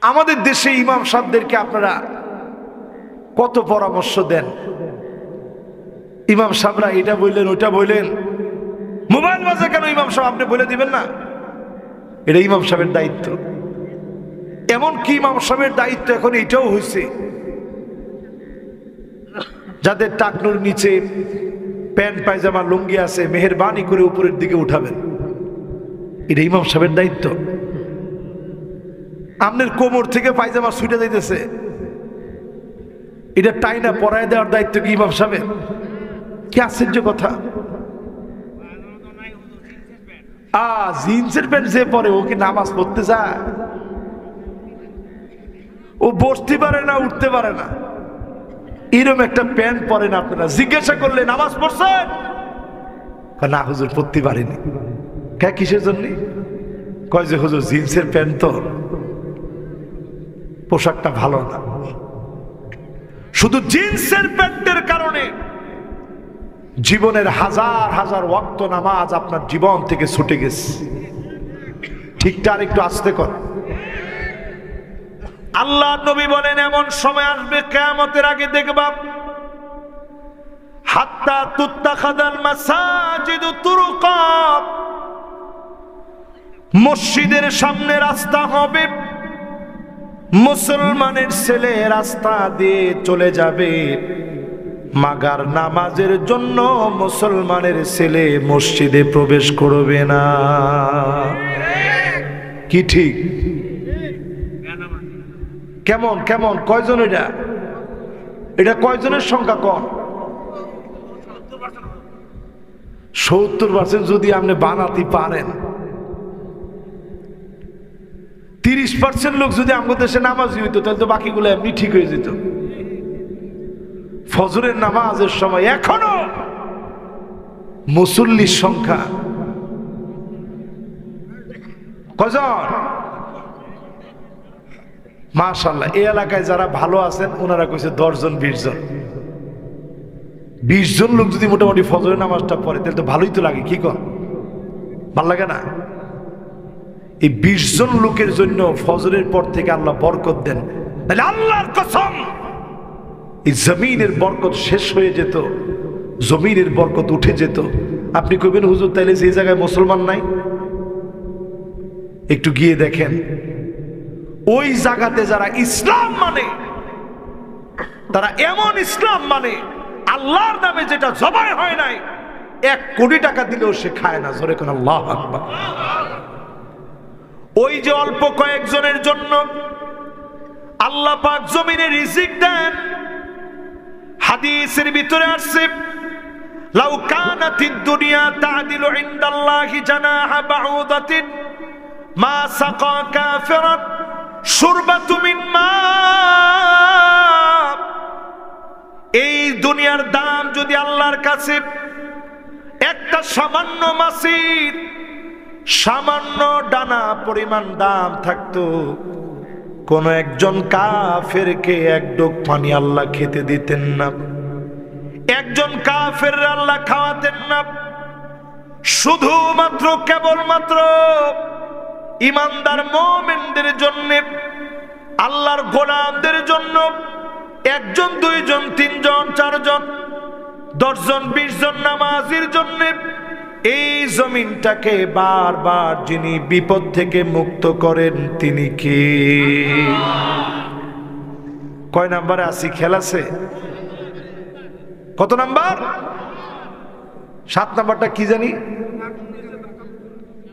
আমাদের দেশে ইমাম সাহেবদেরকে আপনারা কত পরামর্শ দেন, ইমাম সাহেবরা এটা বললেন ওটা বললেন, মোবাইল বাজে কেন ইমাম সাহেব আপনি বলে দিবেন না? এটা ইমাম সাহেবের দায়িত্ব। এমন কি ইমাম সাহেবের দায়িত্ব এখন এটাও হয়েছে, যাদের টাকনুর নিচে প্যান্ট পায়জামা লুঙ্গি আছে মেহেরবানি করে উপরের দিকে উঠাবেন, এটা ইমাম সাহেবের দায়িত্ব। আপনার কোমর থেকে পায়জামা ছুটে যাইতেছে, এটা টাইনা পরায় দেওয়ার দায়িত্ব কি ইমাম সাহেবের? কি আশ্চর্য কথা! জিন্সের প্যান্ট যে পরে ও কি নামাজ পড়তে যায়? ও বসতে পারে না, উঠতে পারে না, এরকম একটা প্যান্ট পরেন আপনারা। জিজ্ঞাসা করলে নামাজ পড়ছেন? না হুজুর পড়তে পারিনি। কে কিসের জন্য? কয় যে হুজুর জিন্সের প্যান্ট তো পোশাকটা ভালো না। শুধু জিন্সের প্যান্টের কারণে জীবনের হাজার হাজার ওয়াক্ত নামাজ আপনার জীবন থেকে ছুটে গেছে। ঠিকটা আর একটু আস্তে কর। আল্লাহ নবী বলেন এমন সময় আসবে কিয়ামতের আগে দেখবা হাত্তা তুত্তাখাদাল মাসাজিদু তুরুকা, মসজিদের সামনে রাস্তা হবে, মুসলমানের ছেলে রাস্তা দিয়ে চলে যাবে, মাগার নামাজের জন্য মুসলমানের ছেলে মসজিদে প্রবেশ করবে না। কি ঠিক? কেমন কেমন কয়জন? এটা কয়জনের সংখ্যা কম? 70% যদি আপনি বানাতে পারেন, 30% লোক যদি আমাদের দেশে নামাজি হইতো তাহলে তো বাকিগুলো এমনি ঠিক হয়ে যেত। ফজরের নামাজের সময় এখনো মুসল্লির সংখ্যা কয়জন? মাশাআল্লাহ, এই এলাকায় যারা ভালো আছেন ওনারা কইছে 10 জন 20 জন। 20 জন লোক যদি মোটামুটি ফজরের নামাজটা পড়ে তাহলে তো ভালোই তো লাগে। কি কর? ভালো লাগে না? এই 20 জন লোকের জন্য ফজরের পর থেকে আল্লাহ বরকত দেন, তাহলে আল্লাহর কসম এই জমিনের বরকত শেষ হয়ে যেত, জমিনের বরকত উঠে যেত। আপনি কইবেন হুজুর তাইলে যে জায়গায় মুসলমান নাই একটু গিয়ে দেখেন, ওই জায়গাতে যারা ইসলাম মানে তারা এমন ইসলাম মানে আল্লাহর নামে যেটা জবাই হয় নাই 1 কোটি টাকা দিলেও সে খায় না। জোরে কোন আল্লাহু আকবার। ওই যে অল্প কয়েকজনের জন্য আল্লাহ পাক জমিনে রিজিক দেন। হাদিসের ভিতরে আসছে লাউ কানাতিদ দুনিয়া তা'দিলু ইনদাল্লাহি জানাহা বাউদাতিন মা সাকা কাফিরাত শুরবাতু মিন মা। এই দুনিয়ার দাম যদি আল্লাহর কাছে একটা সামান্য মাছির সামান্য ডানা পরিমাণ দাম থাকতো, কোন একজন কাফেরকে 1 ডোক পানি আল্লাহ খেতে দিতেন না, একজন কাফের আল্লাহ খাওয়াতেন না। শুধুমাত্র কেবলমাত্র ইমানদার মুমিনদের জন্য, আল্লাহর গোলামদের জন্য 1 জন 2 জন 3 জন 4 জন 10 জন 20 জন নামাজির জন্য এই জমিনটাকে বারবার যিনি বিপদ থেকে মুক্ত করেন তিনি কে? কয় নাম্বারে আছি? খেয়াল আছে? কত নাম্বার? 7 নাম্বারটা কি জানি?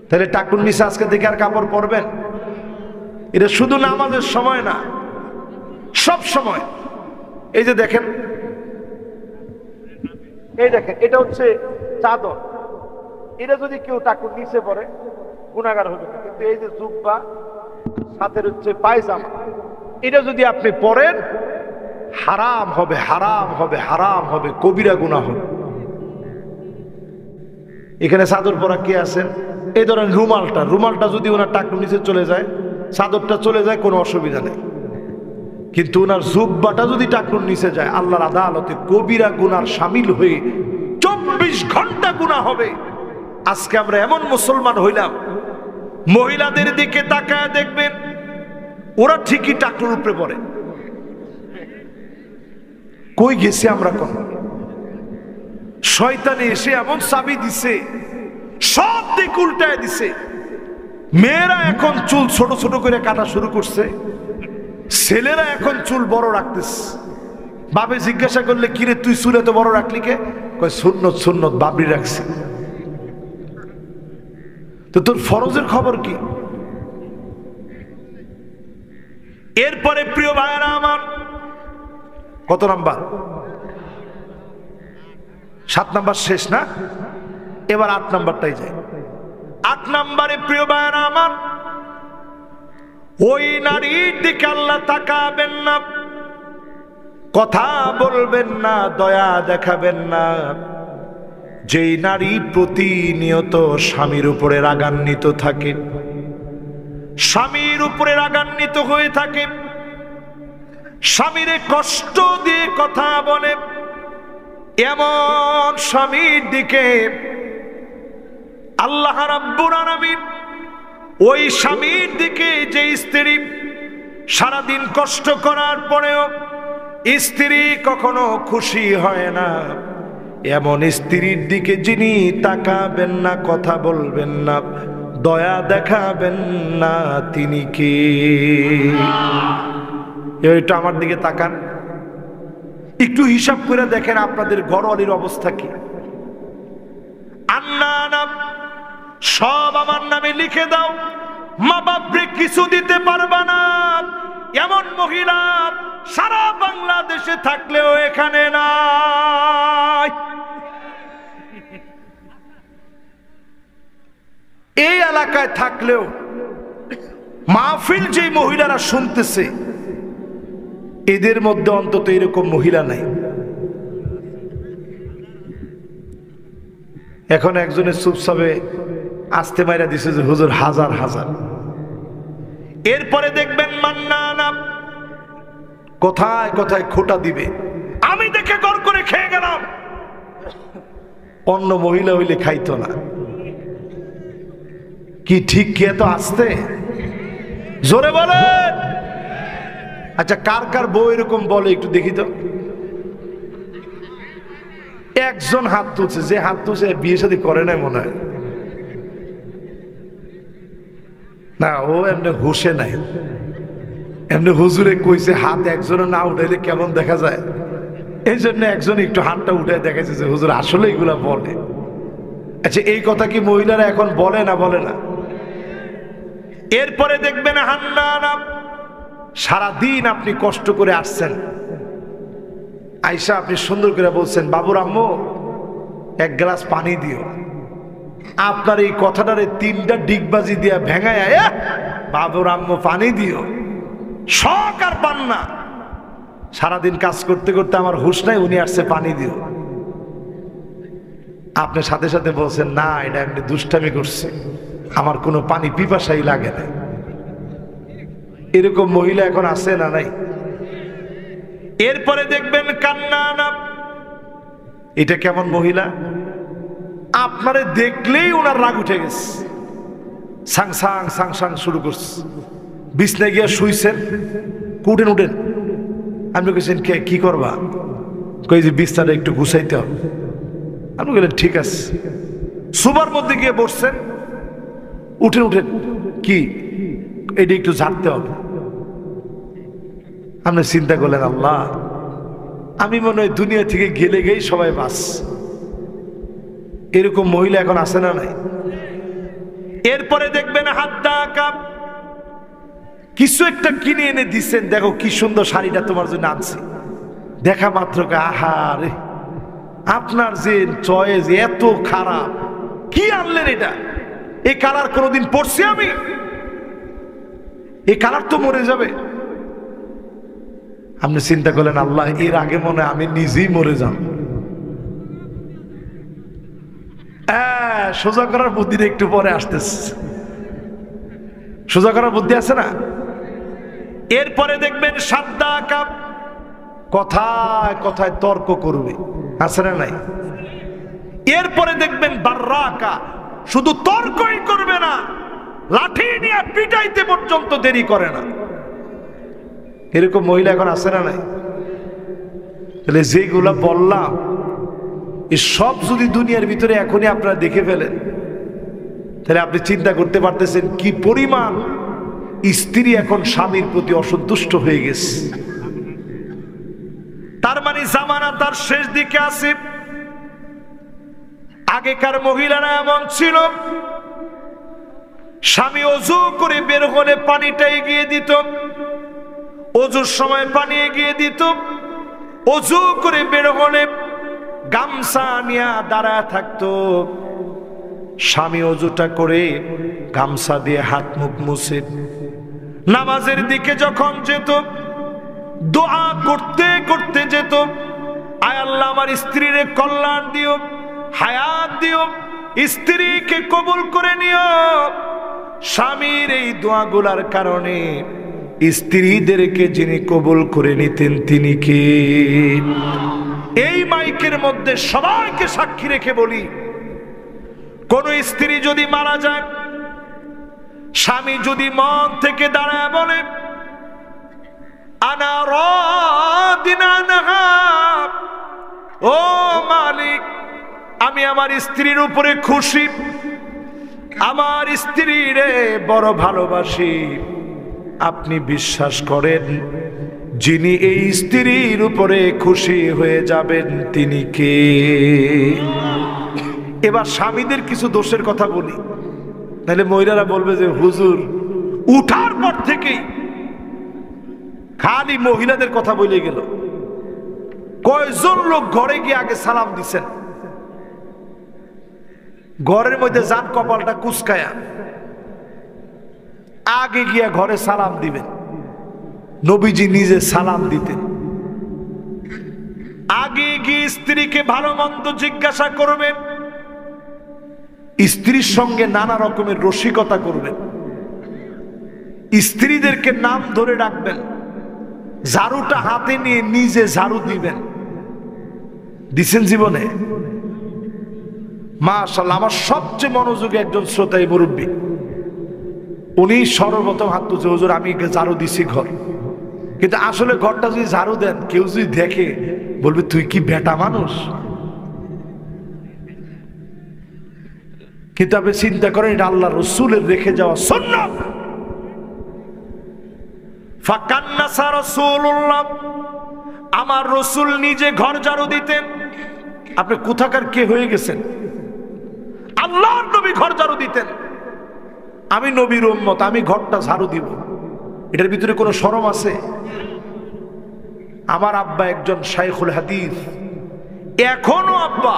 তাহলে টাকুর নিচে আজকে দেখে আর কাপড় পরবেন? এটা শুধু নামাজের সময় না, সব সময়। এই যে দেখেন, এই দেখেন, এটা হচ্ছে চাদর। এটা যদি কেউ টাকুর নিচে পরে গুনাহগার হবে না, কিন্তু এই যে জুব্বা সাথে হচ্ছে পায়জামা, এটা যদি আপনি পরেন হারাম হবে, হারাম হবে, হারাম হবে, কবিরা গুনাহ হবে। এখানে চাদর পরা কে আছেন? এই ধরেন রুমালটা যদি ওনার টাকুর নিচে চলে যায়, চাদরটা চলে যায়, কোনো অসুবিধা নেই। কিন্তু ওনার জুব্বাটা যদি টাকুর নিচে যায়, আল্লাহর আদালতে কবিরা গুনার শামিল হয়ে 24 ঘন্টা গুনাহ হবে। আজকে আমরা এমন মুসলমান হইলাম মহিলাদের দিকে তাকায় দেখবেন ওরা ঠিকই টাকলোর উপরে পড়ে। কই গেছে আমরা কোন শয়তানে এসে এমন চাবি দিছে, সব দিক উল্টায় দিছে। মেয়েরা এখন চুল ছোট ছোট করে কাটা শুরু করছে, ছেলেরা এখন চুল বড় রাখতেছে। বাপে জিজ্ঞাসা করলে কিরে তুই চুল এত বড় রাখলি কে? কয় সুন্নত সুন্নত বাবরি রাখছি। তো তোর ফরজের খবর কি? এরপরে প্রিয় ভাইয়েরা আমার, কত নাম্বার? 7 নাম্বার শেষ না? এবার 8 নাম্বারটাই যায়। 8 নাম্বারে প্রিয় ভাইয়েরা আমার, ওই নারীর দিকে আল্লাহ তাকাবেন না, কথা বলবেন না, দয়া দেখাবেন না, যেই নারী প্রতিনিয়ত স্বামীর উপরে রাগান্বিত থাকে, স্বামীর উপরে রাগান্বিত হয়ে থাকে, স্বামীরে কষ্ট দিয়ে কথা বলে, এমন স্বামীর দিকে আল্লাহ রাব্বুল আলামিন, ওই স্বামীর দিকে যে স্ত্রী সারাদিন কষ্ট করার পরেও স্ত্রী কখনো খুশি হয় না, এমন স্ত্রীর দিকে যিনি তাকাবেন না, কথা বলবেন না, দয়া দেখাবেন না, তিনি কে? এইটা আমার দিকে তাকান, একটু হিসাব করে দেখেন আপনাদের ঘরওয়ালির অবস্থা কি। আন্না সব আমার নামে লিখে দাও, মা বাপরে কিছু দিতে পারবা না এমন মহিলা সারা বাংলাদেশে থাকলেও এখানে নাই। এই এলাকায় থাকলেও মাহফিল যে মহিলারা শুনতেছে এদের মধ্যে অন্তত এরকম মহিলা নাই। এখন একজনের চুপচাপে আস্তে মাইরা দিছে যে হুজুর হাজার হাজার। এরপরে দেখবেন মান্নানা কোথায় কোথায় খোটা দিবে, আমি দেখে গড় করে খেয়ে গেলাম, অন্য মহিলা হইলে খাইতো না। কি ঠিক কে? তো আসতে জোরে বলেন। আচ্ছা কার কার বউ এরকম বলে একটু দেখি তো। একজন হাত তুলছে, যে হাত তুলছে বিয়ে শাদী করে নাই মনে হয়। না ও এমনি হুশে নাই, এমনি হুজুরে কইছে হাত একজনে না উঠাইলে কেমন দেখা যায়, এই জন্য একজন একটু হাতটা উঠে দেখাচ্ছে যে হুজুর আসলে এগুলা বলে। আচ্ছা এই কথা কি মহিলারা এখন বলে না? বলে না। এরপরে দেখবেন হান্নানা সারাদিন আপনি কষ্ট করে আসছেন, আয়সা আপনি সুন্দর করে বলছেন বাবুর আম্মু 1 গ্লাস পানি দিও। আপনার এই কথাটারে 3টা ডিগবাজি দিয়া ভেঙায় বাবুর আম্মু পানি দিও, শখ আর পান না। সারাদিন কাজ করতে করতে আমার হুশ নাই, উনি আসছে পানি দিও। আপনি সাথে সাথে বলছেন না এটা এমনি দুষ্টামি করছে, আমার কোনো পানি পিপাসাই লাগে না। এরকম মহিলা এখন আছে না নাই? এরপরে দেখবেন কান্নানা, এটা কেমন মহিলা? আপনারে দেখলেই ওনার রাগ উঠে গেছে, সাং সাং সাং সাং শুরু করছে। বিছনায় গিয়া শুইছেন, উঠেন উঠেন। আপনি কেছেন কে কি করবা? কই যে বিছনাটা একটু গুছাইতে হবে। আপনি বললেন ঠিক আছে। সুবার মধ্যে গিয়ে বসছেন, উঠেন উঠেন। কি এটা একটু ঝাড়তে হবে। আপনি চিন্তা করলেন আল্লাহ আমি মনে হয় দুনিয়া থেকে গেলে গেই সবাই বাস। এরকম মহিলা এখন আসে না নাই? এরপরে দেখবেন হাত ডাকা, কিছু একটা কিনে এনে দিচ্ছেন, দেখো কি সুন্দর শাড়িটা তোমার জন্য আনছি। দেখা মাত্র আহা রে আপনার যে চয়েস এত খারাপ, কি আনলেন এটা? এই কালার কোনোদিন পরছি আমি? এই কালার তো মরে যাবে। আপনি চিন্তা করলেন আল্লাহ এর আগে মনে হয় আমি নিজেই মরে যাব। সোজা করার বুদ্ধি একটু পরে আসতেছে, সোজা করার বুদ্ধি আছে না? এরপরে দেখবেন সাদ্দা কাপ, কথায় কথায় তর্ক করবে, আছে না নাই? এরপরে দেখবেন বার্রাকা, শুধু তর্কই করবে না, লাঠি নিয়ে পিটাইতে পর্যন্ত দেরি করে না। এরকম মহিলা এখন আছে না নাই? তাহলে যেগুলা বললাম এই সব যদি দুনিয়ার ভিতরে এখনই আপনারা দেখে ফেলেন, তাহলে আপনি চিন্তা করতে পারতেছেন কি পরিমাণ স্ত্রী এখন স্বামীর প্রতি অসন্তুষ্ট হয়ে গেছে। তার মানে জামানা তার শেষ দিকে আছে। আগেকার মহিলারা এমন ছিল, স্বামী অজু করে বের হলে পানিটা এগিয়ে দিত, অজুর সময় পানি এগিয়ে দিত, অজু করে বের হলে গামছা নিয়ে দাঁড়ায় থাকতো, স্বামী অজুটা করে গামছা দিয়ে হাত মুখ মুছে নামাজের দিকে যখন যেত, দোয়া করতে করতে যেত, আয় আল্লাহ আমার স্ত্রীর কল্যাণ দিও, হায়াত দিও, স্ত্রীকে কবুল করে নিও। স্বামীর এই দোয়াগুলার কারণে স্ত্রীদেরকে যিনি কবুল করে নিতেন তিনি কে? এই মাইকের মধ্যে সবাইকে সাক্ষী রেখে বলি, কোন স্ত্রী যদি মারা যায়, স্বামী যদি মন থেকে দাঁড়ায় বলে আনা রাদিন আনহা, ও মালিক আমি আমার স্ত্রীর উপরে খুশি, আমার স্ত্রীরে বড় ভালোবাসি, আপনি বিশ্বাস করেন যিনি এই স্ত্রীর উপরে খুশি হয়ে যাবেন তিনি কে? এবার স্বামীদের কিছু দোষের কথা বলি, তাহলে মহিলারা বলবে যে হুজুর উঠার পর থেকেই খালি মহিলাদের কথা বলে গেল। কয়জন লোক ঘরে গিয়ে আগে সালাম দিছেন? ঘরের মধ্যে যান কপালটা কুচকায়া আগে গিয়া ঘরে সালাম দিবেন। নবীজি নিজে সালাম দিতেন। আগে গিয়ে স্ত্রীকে ভালো মন্দ জিজ্ঞাসা করবেন, স্ত্রীর সঙ্গে নানা রকমের রসিকতা করবেন, স্ত্রীদেরকে নাম ধরে ডাকবেন, ঝাড়ুটা হাতে নিয়ে নিজে ঝাড়ু দিবেন। দিছেন জীবনে? মাশাআল্লাহ, আমার সবচেয়ে মনোযোগী একজন শ্রোতাই মুরব্বী, উনি সর্বপ্রথম হাত তুলছে, হুজুর আমি ঝাড়ু দিছি ঘর। কিন্তু আসলে ঘরটা যদি ঝাড়ু দেন, কেউ যদি দেখে বলবে তুই কি বেটা মানুষ। কিন্তু আপনি চিন্তা করেন এটা আল্লাহ রসুলের রেখে যাওয়া সুন্নাত। ফাকান্নাসা রাসূলুল্লাহ, আমার রসুল নিজে ঘর ঝাড়ু দিতেন। আপনি কোথাকার কে হয়ে গেছেন? আল্লাহর নবী ঘর ঝাড়ু দিতেন। আমি নবীর উম্মত, আমি ঘরটা ঝাড়ু দিব, এটার ভিতরে কোনো শরম আছে? আমার আব্বা একজন শাইখুল হাদিস, এখনো আব্বা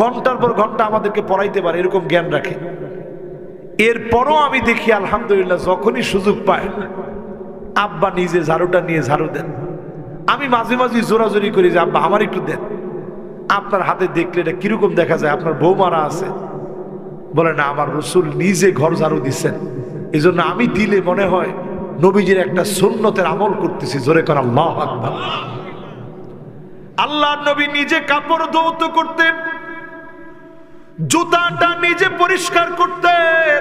ঘন্টার পর ঘন্টা আমাদেরকে পড়াইতে পারে, এরকম জ্ঞান রাখে। এরপরও আমি দেখি আলহামদুলিল্লাহ যখনই সুযোগ পায় আব্বা নিজে ঝাড়ুটা নিয়ে ঝাড়ু দেন। আমি মাঝে মাঝে জোরাজোরি করি যে আব্বা আমার একটু দেন, আপনার হাতে দেখলে এটা কিরকম দেখা যায়, আপনার বৌমারা আছে। বলে না, আমার রসুল নিজে ঘর ঝাড়ু দিচ্ছেন, এই জন্য আমি দিলে মনে হয় নবীজির একটা সুন্নতের আমল করতেছি। জোরে কর আল্লাহু আকবার। আল্লাহর নবী নিজে কাপড় ধৌত করতেন, জুতাটা নিজে পরিষ্কার করতেন।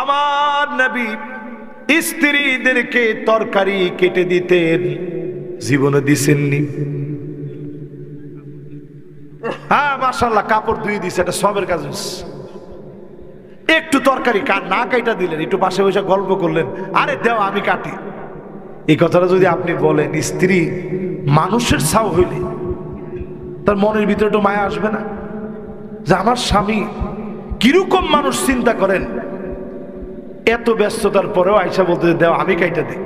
আমার নবী স্ত্রীদেরকে তরকারি কেটে দিতেন, জীবনে দিছেননি? হ্যাঁ মাশাআল্লাহ, কাপড় ধুয়ে দিছে, এটা সবের কাজ। একটু তরকারি না কাইটা দিলেন, একটু পাশে বসে গল্প করলেন, আরে দেও আমি কাটি। এই কথাটা যদি আপনি বলেন, স্ত্রী মানুষের ছাও হইলে তার মনের ভিতরে একটু মায়া আসবে না যে আমার স্বামী কিরকম মানুষ? চিন্তা করেন, এত ব্যস্ততার পরেও আয়সা বলতে দেও আমি কাইটা দিই।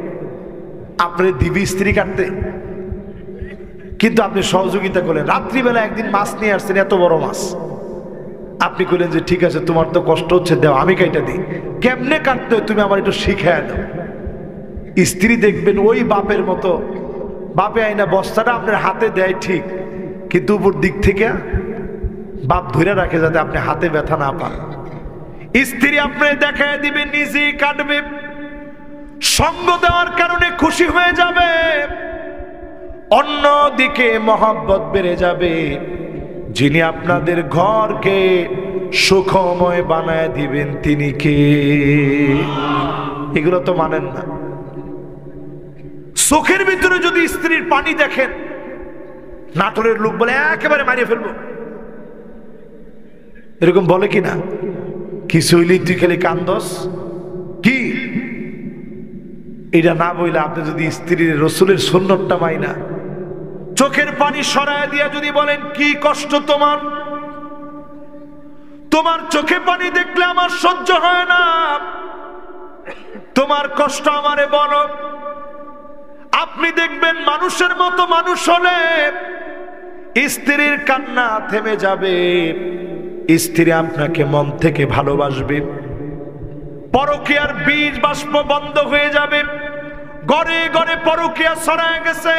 আপনি দিবি স্ত্রী কাটতে, কিন্তু আপনি সহযোগিতা করলেন। রাত্রিবেলা একদিন মাছ নিয়ে আসছেন, এত বড় মাছ, আপনি কইলেন যে ঠিক আছে তোমার তো কষ্ট হচ্ছে, দেও আমি কাইটা দিই। কেমনে কাটতে হয় তুমি আমার একটু শিখায় দাও। স্ত্রী দেখবেন ওই বাপের মতো, বাপে আইনা বস্তাটা আপনার হাতে দেয় ঠিক, কিন্তু উপর দিক থেকে বাপ ধরে রাখে যাতে আপনি হাতে ব্যথা না পান। স্ত্রী আপনি দেখায় দিবে, নিজেই কাটবে, সঙ্গ দেওয়ার কারণে খুশি হয়ে যাবে, অন্যদিকে মহব্বত বেড়ে যাবে। যিনি আপনাদের ঘরকে সুখময় বানায় দিবেন তিনি কে? এগুলো তো মানেন না। চোখের ভিতরে যদি স্ত্রীর পানি দেখেন, নাটোরের লোক বলে একেবারে মারিয়ে ফেলবো, এরকম বলে কি না? কিছু হইলে তুই খালি কান্দস কি? এটা না বইলে আপনি যদি স্ত্রীর রসুলের সুন্নতটা মাইনা চোখের পানি সরায় দিয়া যদি বলেন কি কষ্ট তোমার, তোমার চোখে পানি দেখলে আমার সহ্য হয় না, তোমার কষ্ট আমারে বলো। আপনি দেখবেন মানুষের মতো মানুষ হলে স্ত্রীর কান্না থেমে যাবে, স্ত্রী আপনাকে মন থেকে ভালোবাসবে, পরকীয়ার বীজ বাষ্প বন্ধ হয়ে যাবে। ঘরে ঘরে পরকীয়া ছড়ায় গেছে,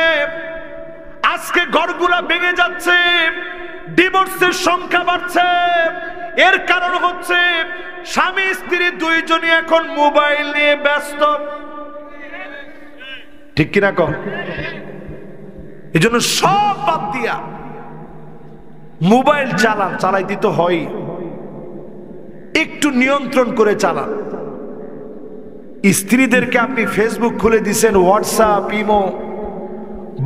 আজকে ঘরগুলা ভেঙে যাচ্ছে, ডিভোর্সের সংখ্যা বাড়ছে। এর কারণ হচ্ছে স্বামী স্ত্রী দুইজনই এখন মোবাইল নিয়ে ব্যস্ত, ঠিক কিনা কন? এই জন্য সব বাদ দিয়া মোবাইল চালান, চালাইতে তো হয়, একটু নিয়ন্ত্রণ করে চালান। স্ত্রীদেরকে আপনি ফেসবুক খুলে দিছেন, হোয়াটসঅ্যাপ, ইমো,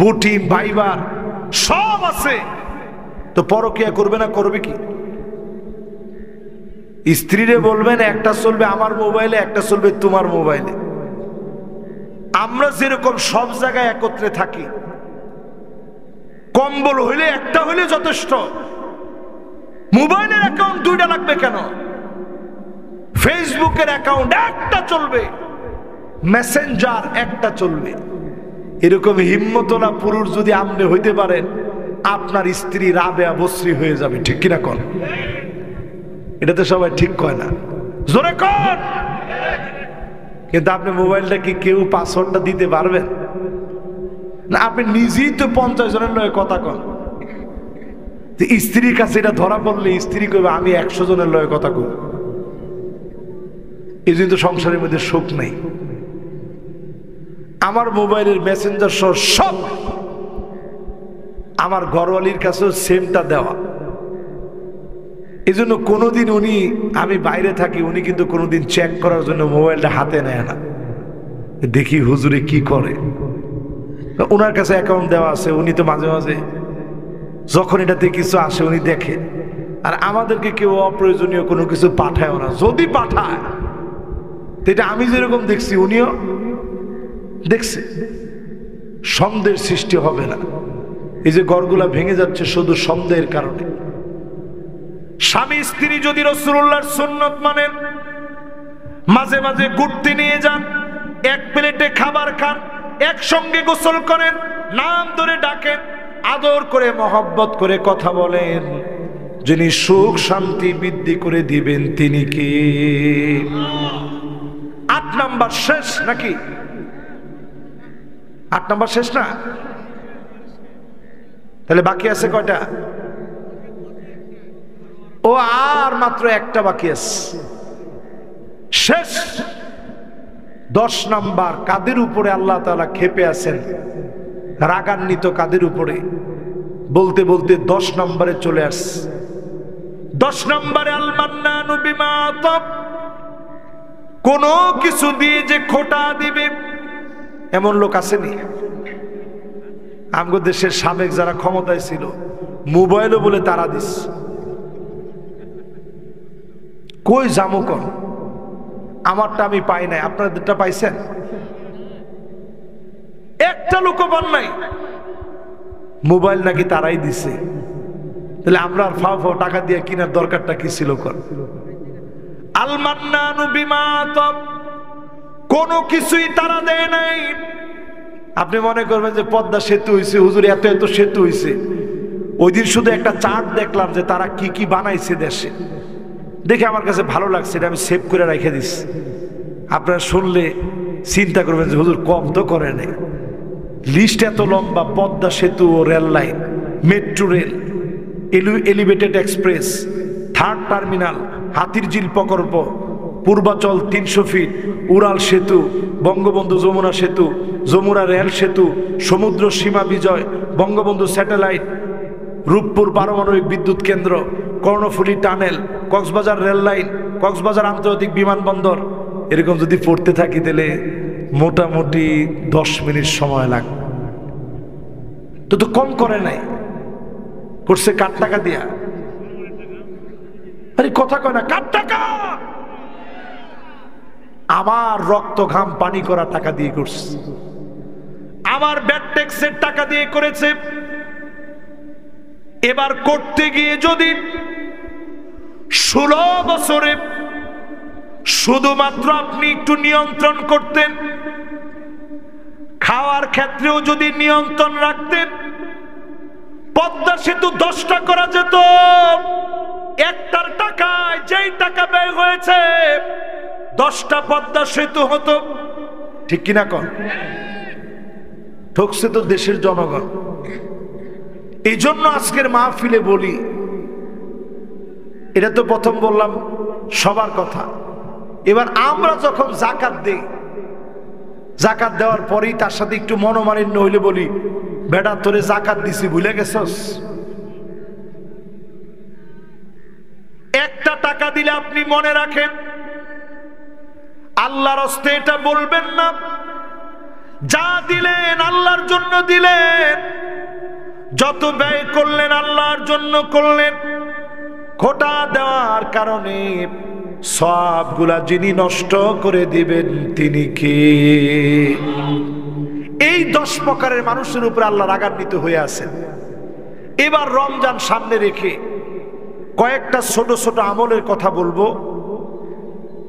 বুটিম, ভাইবার সব আছে, তো পরকীয়া করবে না? করবে কি? স্ত্রীরে বলবেন একটা চলবে আমার মোবাইলে, একটা চলবে তোমার মোবাইলে। আমরা যেরকম সব জায়গায় একত্রে থাকি, কম্বল হইলে একটা হইলে যথেষ্ট, মোবাইলের অ্যাকাউন্ট দুইটা লাগবে কেন? ফেসবুকের অ্যাকাউন্ট একটা চলবে, মেসেঞ্জার একটা চলবে। এরকম হিম্মতলা পুরুষ যদি আপনি হইতে পারেন, আপনার স্ত্রী রাবেয়া বসরি হয়ে যাবে, ঠিক কিনা কন? এটাতে সবাই ঠিক কয় না, জোরে কন। কিন্তু আপনি মোবাইলটা কি কেউ পাসওয়ার্ডটা দিতে পারবেন না? আপনি নিজেই তো 50 জনের লয়ে কথা কন, স্ত্রীর কাছে এটা ধরা পড়লে স্ত্রী কইবে আমি 100 জনের লয়ে কথা কই। এই জন্য তো সংসারের মধ্যে সুখ নেই। আমার মোবাইলের মেসেঞ্জার সব আমার ঘরওয়ালির কাছেও সেমটা দেওয়া। এই জন্য কোনোদিন উনি, আমি বাইরে থাকি, উনি কিন্তু কোনোদিন চেক করার জন্য মোবাইলটা হাতে নেয় না, দেখি হুজুরে কি করে। ওনার কাছে অ্যাকাউন্ট দেওয়া আছে, উনি তো মাঝে মাঝে যখন এটাতে কিছু আসে উনি দেখে। আর আমাদেরকে কেউ অপ্রয়োজনীয় কোনো কিছু পাঠায়ও না, যদি পাঠায় এটা আমি যেরকম দেখছি উনিও দেখছে, সন্দেহের সৃষ্টি হবে না। এই যে ঘরগুলা ভেঙে যাচ্ছে শুধু সন্দেহের কারণে। স্বামী স্ত্রী যদি রাসূলুল্লাহর সুন্নত মানেন, মাঝে মাঝে ঘুরতে নিয়ে যান, এক প্লেটে খাবার খান, একসঙ্গে গোসল করেন, নাম ধরে ডাকেন, আদর করে মহব্বত করে কথা বলেন, যিনি সুখ শান্তি বৃদ্ধি করে দিবেন তিনি কি? 8 নাম্বার শেষ নাকি? 8 নাম্বার শেষ না? তাহলে বাকি আছে কয়টা? ও আর মাত্র একটা বাকি আছে, শেষ। 10 নাম্বার, কাদের উপরে আল্লাহ তাআলা ক্ষেপে আছেন, রাগান্বিত কাদের উপরে? বলতে বলতে 10 নম্বরে চলে আসছে। 10 নম্বরে আল মান্নানু বিমা আতাব, কোন কিছু দিয়ে যে খোটা দিবে এমন লোক আসেনি? আমগো দেশের সাবেক যারা ক্ষমতায় ছিল, মোবাইলও বলে তারা দিস, কই জামু কর, আমারটা আমি পাই নাই, আপনাদেরটা পাইছেন? একটা লোকও পান নাই। মোবাইল নাকি তারাই দিছে, তাহলে আমরা ফাও ফাও টাকা দিয়ে কিনার দরকারটা কি ছিল? কর আল মান্নানু বিমা আতাব, কোনো কিছুই তারা দেয় নাই। আপনি মনে করবেন যে পদ্মা সেতু হইছে, হুজুর এত এত সেতু হইছে। ওই দিন শুধু একটা চার্ট দেখলাম যে তারা কি কি বানাইছে দেশে, দেখে আমার কাছে ভালো লাগছে, এটা আমি সেভ করে রেখে দিচ্ছি। আপনারা শুনলে চিন্তা করবেন যে হুজুর কম তো করে নেই। লিস্ট এত লম্বা, পদ্মা সেতু ও rail line, metro rail, elevated express, 3rd terminal, Hatirjheel প্রকল্প, পূর্বাচল 300 ফিট, উড়াল সেতু, বঙ্গবন্ধু যমুনা সেতু, যমুনা রেল সেতু, সমুদ্র সীমা বিজয়, বঙ্গবন্ধু স্যাটেলাইট, রূপপুর পারমাণবিক বিদ্যুৎ কেন্দ্র, Karnaphuli tunnel, Cox's Bazar rail line, Cox's Bazar আন্তর্জাতিক বিমানবন্দর এরকম যদি পড়তে থাকি তাহলে মোটামুটি 10 মিনিট সময় লাগবে। তো কম করে নাই, করছে কার টাকা দিয়া? আরে কথা কয় না, কার টাকা? আমার রক্ত ঘাম পানি করা টাকা দিয়ে করছে, আমার ব্যাড ট্যাক্সের টাকা দিয়ে করেছে। এবার করতে গিয়ে যদি 16 বছরে শুধুমাত্র আপনি একটু নিয়ন্ত্রণ করতেন, খাওয়ার ক্ষেত্রেও যদি নিয়ন্ত্রণ রাখতেন, পদ্মা সেতু 10টা করা যেত। একটার টাকায় যেই টাকা ব্যয় হয়েছে 10টা পদ্মা সেতু হতো। ঠিক কিনা কন? ঠকছে তো দেশের জনগণ। এই জন্য আজকের মাহফিলে বলি, এটা তো প্রথম বললাম সবার কথা। এবার আমরা যখন জাকাত দেই, জাকাত দেওয়ার পরেই তার সাথে একটু মনোমালিন্য হইলে বলি, বেটা তোরে জাকাত দিছি ভুলে গেছস? একটা টাকা দিলে আপনি মনে রাখেন, আল্লাহর হস্তে এটা বলবেন না যা দিলেন আল্লাহর জন্য দিলেন, যত ব্যয় করলেন আল্লাহর জন্য করলেন। খোটা দেওয়ার কারণে সবগুলা যিনি নষ্ট করে দিবেন তিনি কে? এই 10 প্রকারের মানুষের উপর আল্লাহ রাগান্বিত হয়ে আছেন। এবার রমজান সামনে রেখে কয়েকটা ছোট ছোট আমলের কথা বলবো।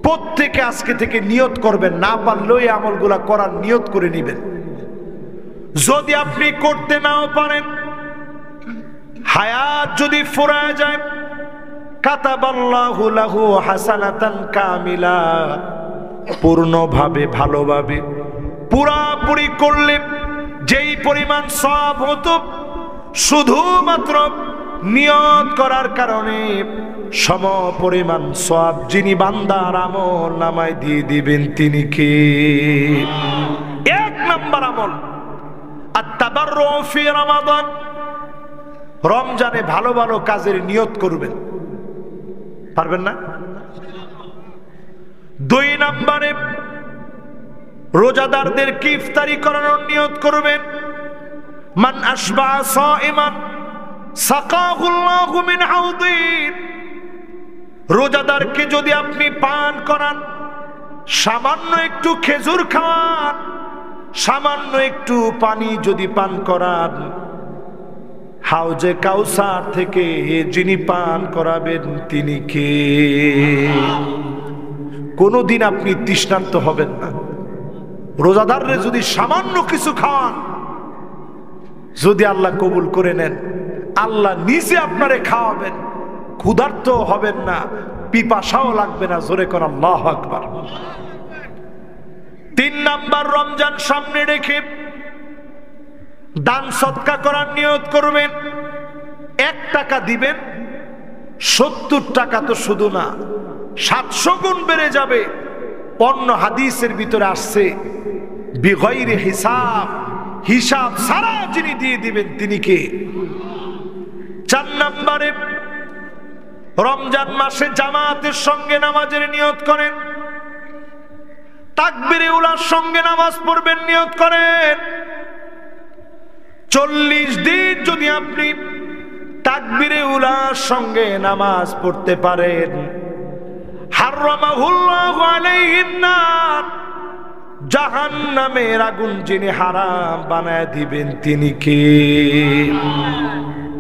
প্রত্যেকে আজকে থেকে নিয়ত করবেন, না পারলেও এই আমলগুলা করার নিয়ত করে নিবেন। যদি আপনি করতে নাও পারেন, হায়াত যদি ফুরায় যায়, কাতাবাল্লাহু লাহু হাসানাতান কামিলা, পূর্ণভাবে ভালোভাবে পুরাপুরি করলে যেই পরিমাণ সওয়াব হতো, শুধুমাত্র নিয়ত করার কারণে সম পরিমাণ সওয়াব যিনি বান্দার আমল নামায় দিয়ে দিবেন তিনি কে? 1 নম্বর আমল আত-তাবাররু ফি রমাদান। রমজানে ভালো ভালো কাজের নিয়ত করবেন, পারবেন না? 2 নম্বরে রোজাদারদেরকে ইফতারি করানোর নিয়ত করবেন। মান আশবা সাইমান সাকাহুল্লাহু মিন হাউদি। রোজাদারকে যদি আপনি পান করান, সামান্য একটু খেজুর খাওয়ান, সামান্য একটু পানি যদি পান করান, হাউজে কাউসার থেকে যিনি পান করাবেন তিনি কে? কোনদিন আপনি তৃষ্ণার্ত হবেন না। রোজাদাররে যদি সামান্য কিছু খাওয়ান, যদি আল্লাহ কবুল করে নেন, আল্লাহ নিজে আপনারে খাওয়াবেন, ক্ষুধার্ত হবেন না, পিপাসাও লাগবে না। জোরে কর আল্লাহু আকবার। 3 নাম্বার, রমজান সামনে রেখে দান সদকা করার নিয়ত করবেন। 1 টাকা দিবেন, 70 টাকা তো শুধু না, 700 গুণ বেড়ে যাবে। অন্য হাদিসের ভিতরে আসছে বিগয়রি হিসাব, হিসাব সারা যিনি দিয়ে দিবেন তিনি কে? 4 নম্বরে রমজান মাসে জামাতের সঙ্গে নামাজের নিয়ত করেন। তাকবীরে উলার সঙ্গে নামাজ পড়বেন, নিয়ত করেন। 40 দিন যদি আপনি তাকবীরে উলার সঙ্গে নামাজ পড়তে পারেন, হারামাহুল্লাহু আলাইহিন নার, জাহান্নামের আগুন যিনি হারাম বানায় দিবেন তিনি কে?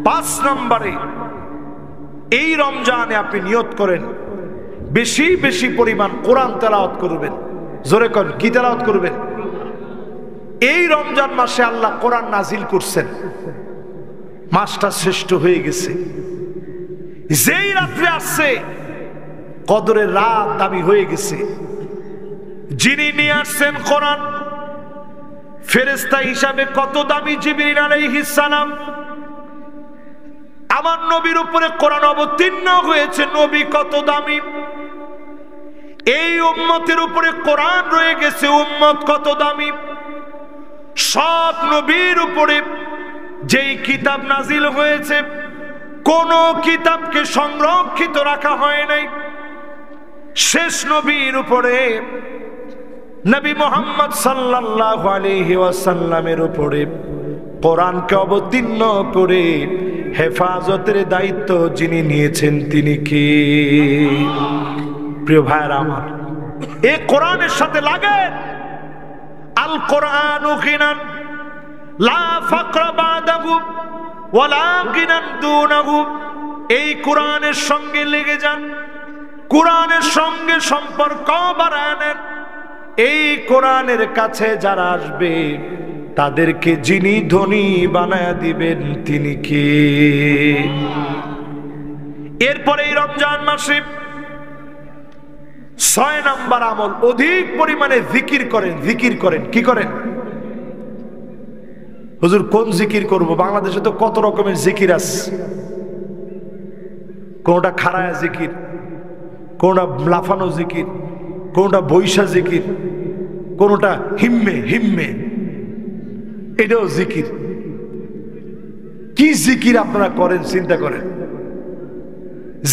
5 নম্বরে এই রমজানে আপনি নিয়ত করেন বেশি বেশি পরিমাণ কোরআন তেলাওয়াত করবেন। জোরে কোন কি তেলাওয়াত করবেন? এই রমজান মাসে আল্লাহ কোরআন নাজিল করছেন, মাসটা শ্রেষ্ঠ হয়ে গেছে। যেই রাত্রে আসছে কদরের রাত দামি হয়ে গেছে। যিনি নিয়ে আসছেন কোরআন, ফেরেশতা হিসাবে কত দামি জিবরিল আলাইহিস সালাম। আমার নবীর উপরে কোরআন অবতীর্ণ হয়েছে, নবী কত দামি। এই উম্মতের উপরে কোরআন রয়ে গেছে, উম্মত কত দামি। সব নবীর উপরে যেই কিতাব নাজিল হয়েছে, কোন কিতাবকে সংরক্ষিত রাখা হয় নাই। শেষ নবীর উপরে, নবী মুহাম্মদ সাল্লাল্লাহু আলাইহি ওয়াসাল্লামের উপরে কোরআনকে অবতীর্ণ করে হেফাজতের দায়িত্ব যিনি নিয়েছেন তিনি কে? প্রিয় ভাইরা আমার, এই কোরআনের সাথে লাগে। আল কোরআনু গিনান লা ফাকরা বাদাহু ওয়ালা গিনান দুনাহু। এই কোরআনের সঙ্গে লেগে যান, কোরআনের সঙ্গে সম্পর্ক বাড়ায় নেন। এই কোরআনের কাছে যারা আসবে তাদেরকে যিনি ধনী বানায়া দিবেন তিনি কে? এরপরে এই রমজান মাসে 6 নাম্বার আমল, অধিক পরিমাণে জিকির করেন। জিকির করেন, কি করেন? হুজুর কোন জিকির করব? বাংলাদেশে তো কত রকমের জিকির আছে। কোনটা খাড়ায়া জিকির, কোনটা লাফানো জিকির, কোনটা বৈশা জিকির, কোনটা হিম্মে হিম্মে, এটাও জিকির। কি জিকির আপনারা করেন চিন্তা করেন।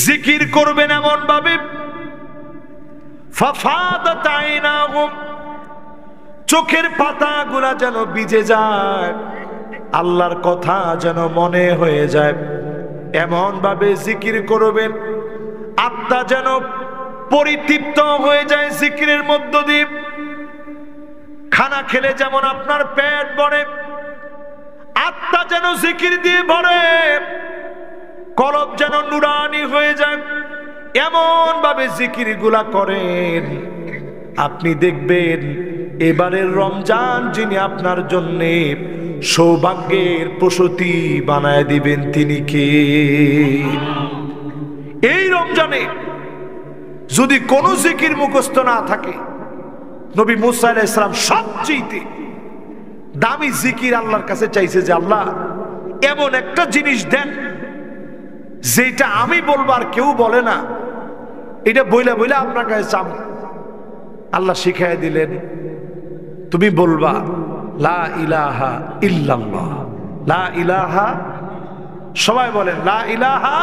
জিকির করবেন এমন ভাবে ফাফাদাত আইনাহুম, চোখের পাতাগুলা যেন ভিজে যায়, আল্লাহর কথা যেন মনে হয়ে যায়, এমন ভাবে জিকির করবেন আত্মা যেন পরিতৃপ্ত হয়ে যায় জিকিরের মধ্য দিয়ে। খানা খেলে যেমন আপনার পেট ভরে, আত্মা যেন জিকির দিয়ে ভরে, কলব যেন নুরানি হয়ে যায়, এমন ভাবে জিকির গুলা করেন। আপনি দেখবেন এবারের রমজান যিনি আপনার জন্য সৌভাগ্যের প্রসূতি বানায় দিবেন তিনি কে? এই রমজানে যদি কোনো জিকির মুখস্থ না থাকে, নবী মুসা আলাইহিস সালাম সবচেয়ে দামি জিকির আল্লাহর কাছে চাইছে যে আল্লাহ এমন একটা জিনিস দেন যেটা আমি বলবো আর কেউ বলে না, এটা বইলা বইলা আপনার কাছে চাম। আল্লাহ শিখাই দিলেন, তুমি বলবা লা ইলাহা ইল্লাল্লাহ। লা ইলাহা, সবাই বলেন লা ইলাহা।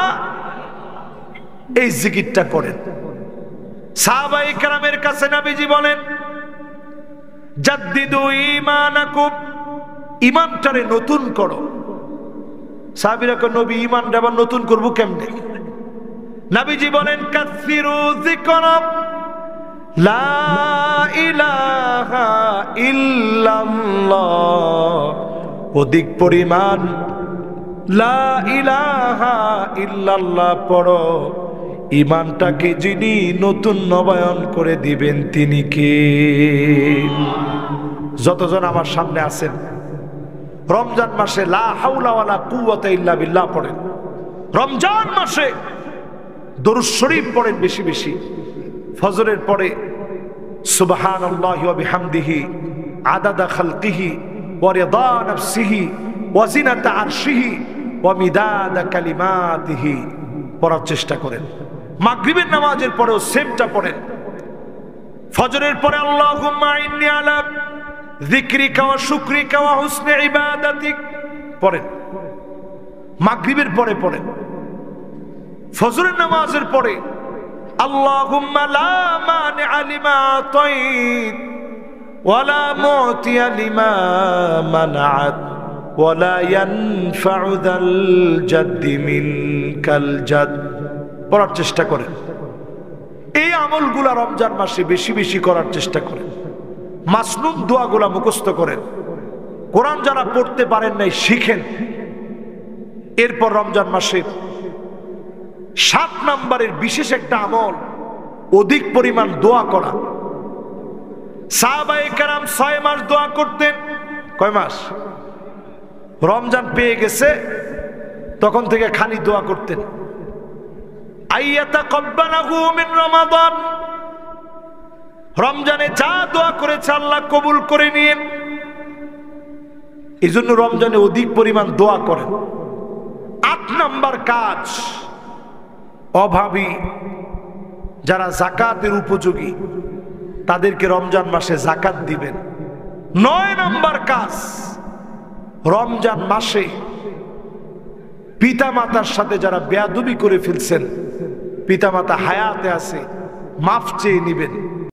এই জিকিরটা করেন। সাহাবায়ে কেরামের কাছে নবীজি বলেন জাদ্দিদু ঈমানাকুম, ঈমানটারে নতুন করো। সাহাবীরা কয় নবী ঈমানটা আবার নতুন করব কেমনে? নবীজি বলেন কাসসিরু যিকরা লা ইলাহা ইল্লাল্লাহ, অধিক পরিমাণ লা ইলাহা ইল্লাল্লাহ পড়ো। ঈমানটাকে যিনি নতুন নবায়ন করে দিবেন তিনি কে? যতজন আমার সামনে আছেন রমজান মাসে লা হাওলা ওয়ালা কুওয়াতা ইল্লা বিল্লাহ পড়েন। রমজান মাসে দরুদ শরীফ পড়েন বেশি বেশি। ফজরের পরে সুবহানাল্লাহি ওয়া বিহামদিহি আদাদা খালকিহি ওয়া রিদা নাফসিহি ওয়া জিনাতা আরশিহি ওয়া মিদাদা কালিমাতিহি পড়ার চেষ্টা করেন। মাগরিবের নামাজের পরেও সেমটা পড়েন। ফজরের পরে আল্লাহুম্মা ইন্নী আলা যিকরিকা ওয়া শুকরিকা ওয়া হুসনি ইবাদাতিক পড়েন। মাগরিবের পরে পড়েন। ফজরের নামাজের পরে আল্লাহুম্মা লা মানিআ লিমা আতাইত ওয়া লা মুতিয়া লিমা মানাআত ওয়া লা ইয়ানফাউ যাল জাদ্দি মিনকাল জাদ পড়ার চেষ্টা করেন। এই আমলগুলা রমজান মাসে বেশি বেশি করার চেষ্টা করেন। মাসনুন দোয়াগুলা মুখস্থ করেন। কোরআন যারা পড়তে পারেন নাই শিখেন। এরপর রমজান মাসের 7 নম্বরের বিশেষ একটা আমল, অধিক পরিমাণ দোয়া করা। সাহাবায়ে কেরাম 6 মাস দোয়া করতেন। কয় মাস? রমজান পেয়ে গেছে তখন থেকে খালি দোয়া করতেন। আইয়াতাকাব্বালাহু মিন রমাদান, রমজানে যা দোয়া করেছে আল্লাহ কবুল করে নিন। এই জন্য রমজানে অধিক পরিমাণ দোয়া করেন। 8 নম্বর কাজ, অভাবী যারা যাকাতের উপযোগী তাদেরকে রমজান মাসে যাকাত দিবেন। 9 নম্বর কাজ, রমজান মাসে পিতা মাতার সাথে যারা বেয়াদবি করে ফেলছেন, পিতা মাতা হায়াতে আছে, মাফ চেয়ে নিবেন।